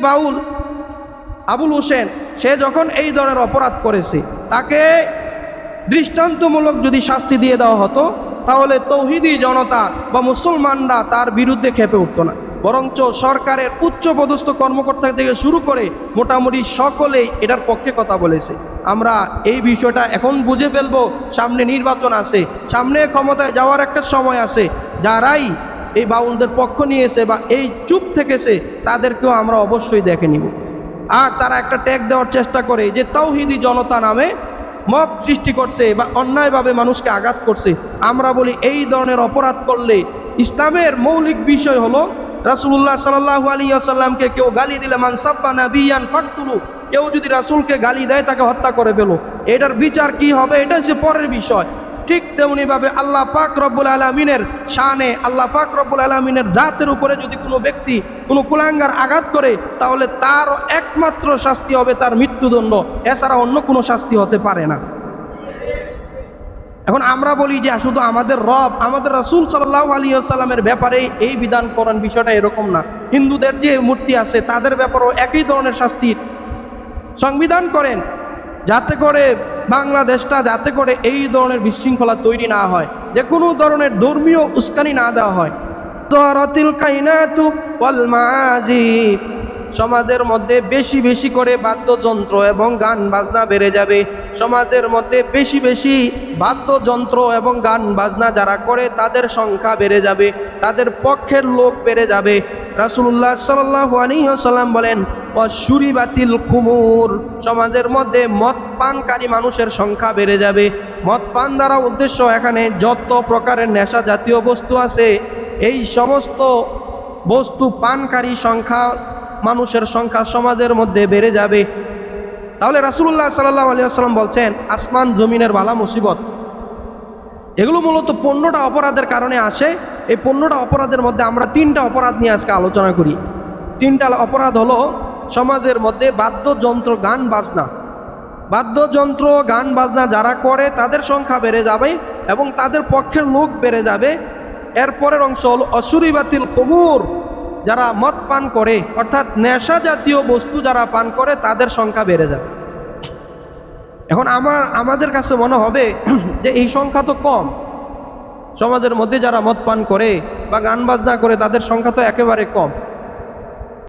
বাউল আবুল হোসেন সে যখন এই ধরনের অপরাধ করেছে তাকে দৃষ্টান্তমূলক যদি শাস্তি দিয়ে দেওয়া হতো তাহলে তৌহিদি জনতা বা মুসলমানরা তার বিরুদ্ধে খেপে উঠত না, বরঞ্চ সরকারের উচ্চপদস্থ কর্মকর্তা থেকে শুরু করে মোটামুটি সকলেই এটার পক্ষে কথা বলেছে। আমরা এই বিষয়টা এখন বুঝে ফেলবো, সামনে নির্বাচন আছে, সামনে ক্ষমতায় যাওয়ার একটা সময় আছে। যারাই এই বাউলদের পক্ষ নিয়েছে বা এই চুপ থেকেছে তাদেরকেও আমরা অবশ্যই দেখে নিব। আর তারা একটা ট্যাগ দেওয়ার চেষ্টা করে যে তাওহীদি জনতা নামে মব সৃষ্টি করছে বা অন্যায়ভাবে মানুষকে আঘাত করছে। আমরা বলি এই ধরনের অপরাধ করলে ইসলামের মৌলিক বিষয় হলো রাসূলুল্লাহ সাল্লাল্লাহু আলাইহি ওয়াসাল্লামকে কেউ গালি দিলে মান সাব্বা নাবিয়ান ফাকতুলু, কেউ যদি রাসূলকে গালি দেয় তাকে হত্যা করে ফেলো। এটার বিচার কি হবে এটা হচ্ছে পরের বিষয়। ঠিক তেমনিভাবে আল্লাহ পাক রব্বুল আলামিনের শানে, আল্লাহ পাক রব্বুল আলামিনের জাতের উপরে যদি কোনো ব্যক্তি কোনো কুলাঙ্গার আঘাত করে তাহলে তার একমাত্র শাস্তি হবে তার মৃত্যুদণ্ড, এছাড়া অন্য কোনো শাস্তি হতে পারে না। এখন আমরা বলি যে শুধু আমাদের রব আমাদের রাসূল সাল্লাল্লাহু আলাইহি ওয়াসাল্লামের ব্যাপারে এই বিধান করেন, বিষয়টা এরকম না। হিন্দুদের যে মূর্তি আছে তাদের ব্যাপারেও একই ধরনের শাস্তির সংবিধান করেন, যাতে করে বাংলাদেশটা যাতে করে এই ধরনের বিশৃঙ্খলা তৈরি না হয়, যে কোনো ধরনের ধর্মীয় উস্কানি না দেওয়া হয়। দরাতিল কাইনাতু ওয়াল মাজিব, সমাজের মধ্যে বেশি বেশি করে বাদ্যযন্ত্র এবং গান বাজনা বেড়ে যাবে। সমাজের মধ্যে বেশি বেশি বাদ্যযন্ত্র এবং গান বাজনা যারা করে তাদের সংখ্যা বেড়ে যাবে, তাদের পক্ষের লোক বেড়ে যাবে। রাসূলুল্লাহ সাল্লাল্লাহু আলাইহি ওয়াসাল্লাম বলেন ওয়াশুরিবাতিল খুমুর, সমাজের মধ্যে মদ পানকারী মানুষের সংখ্যা বেড়ে যাবে। মদ পান দ্বারা উদ্দেশ্য এখানে যত প্রকারের নেশা জাতীয় বস্তু আছে এই সমস্ত বস্তু পানকারী সংখ্যা মানুষের সংখ্যা সমাজের মধ্যে বেড়ে যাবে। তাহলে রাসূলুল্লাহ সাল্লাল্লাহু আলাইহি ওয়াসাল্লাম বলছেন আসমান জমিনের বালা মুসিবত এগুলো মূলত 15টা অপরাধের কারণে আসে। এই 15টা অপরাধের মধ্যে আমরা 3টা অপরাধ নিয়ে আজকে আলোচনা করি। 3টা অপরাধ হলো সমাজের মধ্যে বাদ্যযন্ত্র গান বাজনা, বাদ্যযন্ত্র গান বাজনা যারা করে তাদের সংখ্যা বেড়ে যাবে এবং তাদের পক্ষের লোক বেড়ে যাবে। এরপরের অংশ হলো অশুরিবাতিল খুমুর, যারা মদ পান করে অর্থাৎ নেশা জাতীয় বস্তু যারা পান করে তাদের সংখ্যা বেড়ে যাবে। এখন আমাদের কাছে মনে হবে যে এই সংখ্যা তো কম, সমাজের মধ্যে যারা মদ পান করে বা গান বাজনা করে তাদের সংখ্যা তো একেবারে কম।